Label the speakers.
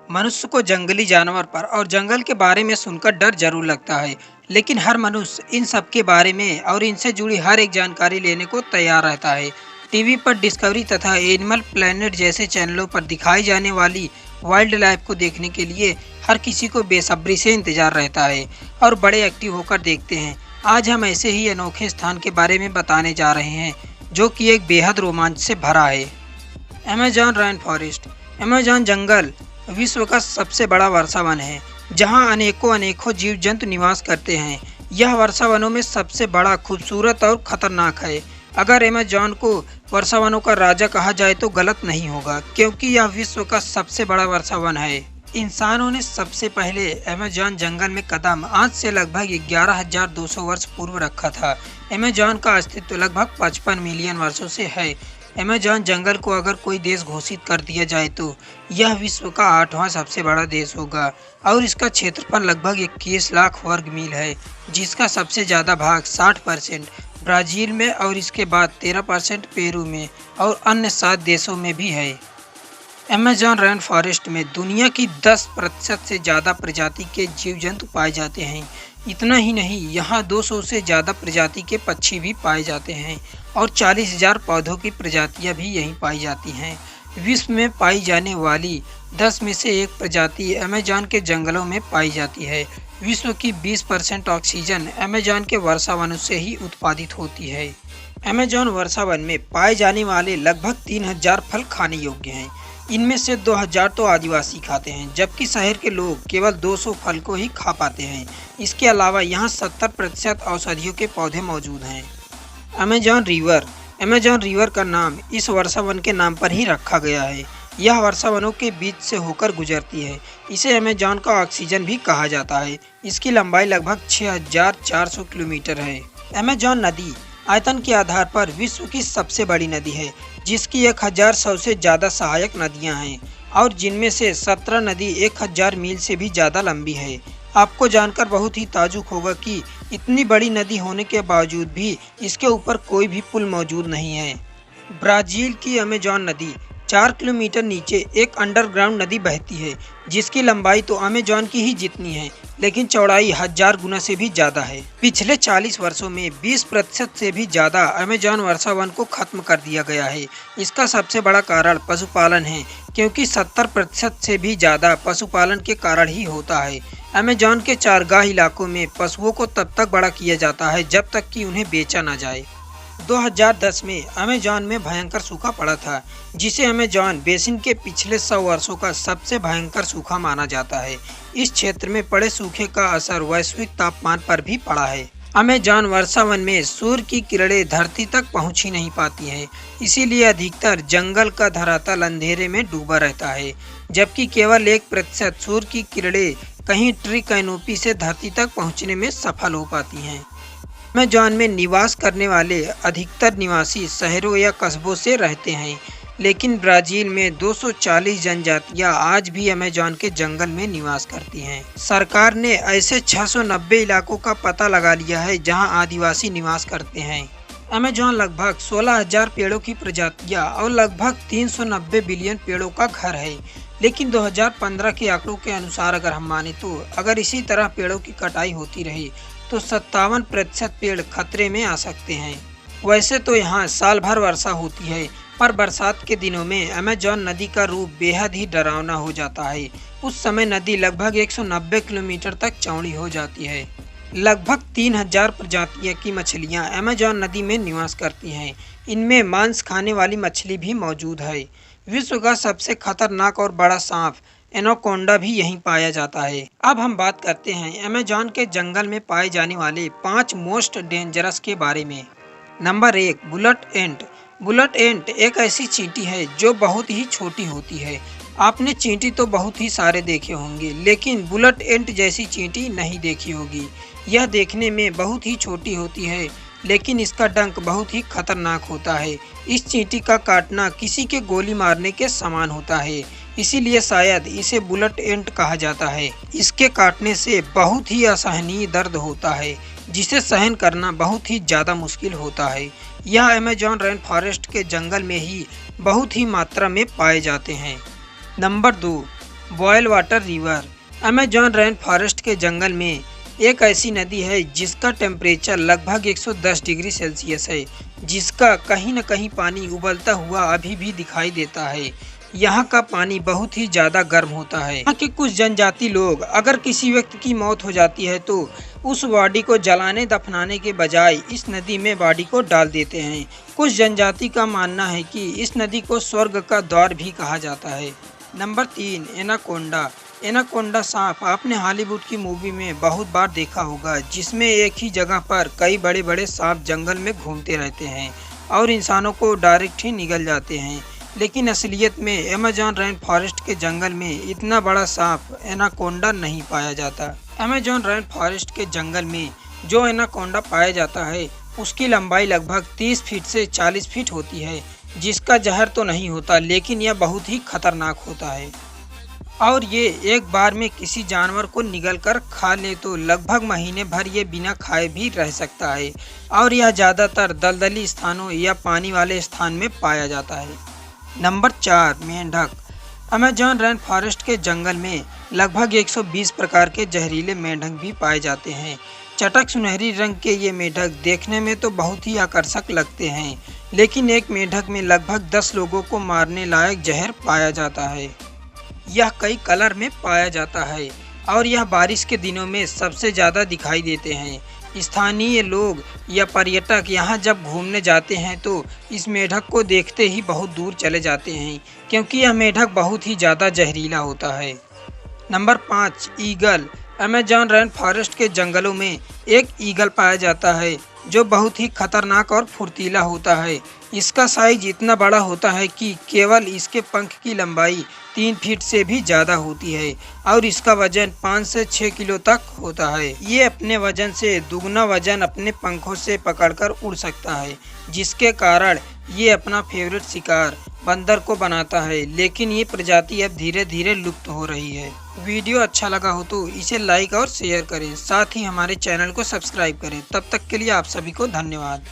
Speaker 1: मनुष्य को जंगली जानवर पर और जंगल के बारे में सुनकर डर जरूर लगता है, लेकिन हर मनुष्य इन सब के बारे में और इनसे जुड़ी हर एक जानकारी लेने को तैयार रहता है। टीवी पर डिस्कवरी तथा एनिमल प्लेनेट जैसे चैनलों पर दिखाई जाने वाली वाइल्ड लाइफ को देखने के लिए हर किसी को बेसब्री से इंतजार रहता है और बड़े एक्टिव होकर देखते हैं। आज हम ऐसे ही अनोखे स्थान के बारे में बताने जा रहे हैं जो कि एक बेहद रोमांच से भरा है। Amazon rain forest. अमेज़न जंगल विश्व का सबसे बड़ा वर्षा वन है, जहां अनेकों जीव जंतु निवास करते हैं। यह वर्षा वनों में सबसे बड़ा, खूबसूरत और खतरनाक है। अगर अमेज़न को वर्षा वनों का राजा कहा जाए तो गलत नहीं होगा, क्योंकि यह विश्व का सबसे बड़ा वर्षा वन है। इंसानों ने सबसे पहले अमेज़न जंगल में कदम आज से लगभग 11,200 वर्ष पूर्व रखा था। अमेज़न का अस्तित्व लगभग 55 मिलियन वर्षों से है। अमेज़न जंगल को अगर कोई देश घोषित कर दिया जाए तो यह विश्व का 8वां सबसे बड़ा देश होगा और इसका क्षेत्रफल लगभग 21 लाख वर्ग मील है, जिसका सबसे ज़्यादा भाग 60% ब्राज़ील में और इसके बाद 13% पेरू में और अन्य 7 देशों में भी है। अमेज़न रेन फॉरेस्ट में दुनिया की 10% से ज़्यादा प्रजाति के जीव जंतु पाए जाते हैं। इतना ही नहीं, यहाँ 200 से ज़्यादा प्रजाति के पक्षी भी पाए जाते हैं और 40,000 पौधों की प्रजातियाँ भी यहीं पाई जाती हैं। विश्व में पाई जाने वाली 10 में से एक प्रजाति अमेज़न के जंगलों में पाई जाती है। विश्व की 20% ऑक्सीजन अमेज़न के वर्षा वनों से ही उत्पादित होती है। अमेज़न वर्षा वन में पाए जाने वाले लगभग 3,000 फल खाने योग्य हैं। इनमें से 2,000 तो आदिवासी खाते हैं, जबकि शहर के लोग केवल 200 फल को ही खा पाते हैं। इसके अलावा यहाँ 70% औषधियों के पौधे मौजूद हैं। Amazon river. अमेज़न रिवर का नाम इस वर्षा वन के नाम पर ही रखा गया है। यह वर्षा वनों के बीच से होकर गुजरती है। इसे अमेज़न का ऑक्सीजन भी कहा जाता है। इसकी लंबाई लगभग 6,400 किलोमीटर है। अमेज़न नदी आयतन के आधार पर विश्व की सबसे बड़ी नदी है, जिसकी 1,100 से ज़्यादा सहायक नदियां हैं और जिनमें से 17 नदी 1,000 मील से भी ज़्यादा लंबी है। आपको जानकर बहुत ही ताज्जुब होगा कि इतनी बड़ी नदी होने के बावजूद भी इसके ऊपर कोई भी पुल मौजूद नहीं है। ब्राज़ील की अमेज़न नदी 4 किलोमीटर नीचे एक अंडरग्राउंड नदी बहती है, जिसकी लंबाई तो अमेज़न की ही जितनी है, लेकिन चौड़ाई 1,000 गुना से भी ज़्यादा है। पिछले 40 वर्षों में 20% से भी ज़्यादा अमेज़न वर्षा वन को खत्म कर दिया गया है। इसका सबसे बड़ा कारण पशुपालन है, क्योंकि 70% से भी ज़्यादा पशुपालन के कारण ही होता है। अमेज़न के चारगाह इलाकों में पशुओं को तब तक बड़ा किया जाता है जब तक कि उन्हें बेचा न जाए। 2010 में अमेज़न में भयंकर सूखा पड़ा था, जिसे अमेज़न बेसिन के पिछले 100 वर्षों का सबसे भयंकर सूखा माना जाता है। इस क्षेत्र में पड़े सूखे का असर वैश्विक तापमान पर भी पड़ा है। अमेज़न वर्षा वन में सूर्य की किरणें धरती तक पहुंच ही नहीं पाती हैं, इसीलिए अधिकतर जंगल का धरातल अंधेरे में डूबा रहता है, जबकि केवल 1% सूर्य की किरणें कहीं ट्री कैनोपी से धरती तक पहुंचने में सफल हो पाती हैं। अमेज़न में निवास करने वाले अधिकतर निवासी शहरों या कस्बों से रहते हैं, लेकिन ब्राज़ील में 240 जनजातियां आज भी अमेज़न के जंगल में निवास करती हैं। सरकार ने ऐसे 690 इलाकों का पता लगा लिया है जहां आदिवासी निवास करते हैं। अमेज़न लगभग 16,000 पेड़ों की प्रजातियां और लगभग 390 बिलियन पेड़ों का घर है, लेकिन 2015 के आंकड़ों के अनुसार अगर हम माने तो अगर इसी तरह पेड़ों की कटाई होती रही तो 57% पेड़ खतरे में आ सकते हैं। वैसे तो यहाँ साल भर वर्षा होती है, पर बरसात के दिनों में अमेज़न नदी का रूप बेहद ही डरावना हो जाता है। उस समय नदी लगभग 190 किलोमीटर तक चौड़ी हो जाती है। लगभग 3,000 प्रजातियों की मछलियाँ अमेज़न नदी में निवास करती हैं। इनमें मांस खाने वाली मछली भी मौजूद है। विश्व का सबसे खतरनाक और बड़ा सांप एनाकोंडा भी यहीं पाया जाता है। अब हम बात करते हैं अमेज़न के जंगल में पाए जाने वाले 5 मोस्ट डेंजरस के बारे में। नंबर 1, बुलेट एंट। बुलेट एंट एक ऐसी चींटी है जो बहुत ही छोटी होती है। आपने चींटी तो बहुत ही सारे देखे होंगे, लेकिन बुलेट एंट जैसी चींटी नहीं देखी होगी। यह देखने में बहुत ही छोटी होती है, लेकिन इसका डंक बहुत ही खतरनाक होता है। इस चींटी का काटना किसी के गोली मारने के समान होता है, इसीलिए शायद इसे बुलेट एंट कहा जाता है। इसके काटने से बहुत ही असहनीय दर्द होता है, जिसे सहन करना बहुत ही ज़्यादा मुश्किल होता है। यह अमेज़न रेन फॉरेस्ट के जंगल में ही बहुत ही मात्रा में पाए जाते हैं। Number 2, boil water river Amazon rain forest के जंगल में एक ऐसी नदी है जिसका टेम्परेचर लगभग 110 डिग्री सेल्सियस है, जिसका कहीं न कहीं पानी उबलता हुआ अभी भी दिखाई देता है। यहाँ का पानी बहुत ही ज़्यादा गर्म होता है। यहाँ के कुछ जनजाति लोग अगर किसी व्यक्ति की मौत हो जाती है तो उस बॉडी को जलाने दफनाने के बजाय इस नदी में बॉडी को डाल देते हैं। कुछ जनजाति का मानना है कि इस नदी को स्वर्ग का द्वार भी कहा जाता है। Number 3, anaconda. एनाकोंडा सांप आपने हॉलीवुड की मूवी में बहुत बार देखा होगा, जिसमें एक ही जगह पर कई बड़े बड़े सांप जंगल में घूमते रहते हैं और इंसानों को डायरेक्ट ही निगल जाते हैं। लेकिन असलियत में अमेजॉन रेन फॉरेस्ट के जंगल में इतना बड़ा सांप एनाकोंडा नहीं पाया जाता। अमेजॉन रेन फॉरेस्ट के जंगल में जो एनाकोंडा पाया जाता है उसकी लंबाई लगभग 30 फीट से 40 फीट होती है, जिसका जहर तो नहीं होता लेकिन यह बहुत ही खतरनाक होता है और ये एक बार में किसी जानवर को निगल कर खा ले तो लगभग महीने भर ये बिना खाए भी रह सकता है और यह ज़्यादातर दलदली स्थानों या पानी वाले स्थान में पाया जाता है। नंबर 4, मेंढक। अमेजॉन रेन फॉरेस्ट के जंगल में लगभग 120 प्रकार के जहरीले मेंढक भी पाए जाते हैं। चटक सुनहरी रंग के ये मेंढक देखने में तो बहुत ही आकर्षक लगते हैं, लेकिन एक मेंढक में लगभग 10 लोगों को मारने लायक जहर पाया जाता है। यह कई कलर में पाया जाता है और यह बारिश के दिनों में सबसे ज़्यादा दिखाई देते हैं। स्थानीय लोग या पर्यटक यहाँ जब घूमने जाते हैं तो इस मेंढक को देखते ही बहुत दूर चले जाते हैं, क्योंकि यह मेंढक बहुत ही ज़्यादा जहरीला होता है। Number 5, eagle. Amazon rain forest के जंगलों में एक ईगल पाया जाता है जो बहुत ही खतरनाक और फुर्तीला होता है। इसका साइज इतना बड़ा होता है कि केवल इसके पंख की लंबाई 3 फीट से भी ज़्यादा होती है और इसका वजन 5 से 6 किलो तक होता है। ये अपने वजन से दुगना वजन अपने पंखों से पकड़कर उड़ सकता है, जिसके कारण ये अपना फेवरेट शिकार बंदर को बनाता है। लेकिन ये प्रजाति अब धीरे धीरे लुप्त हो रही है। वीडियो अच्छा लगा हो तो इसे लाइक और शेयर करें, साथ ही हमारे चैनल को सब्सक्राइब करें। तब तक के लिए आप सभी को धन्यवाद।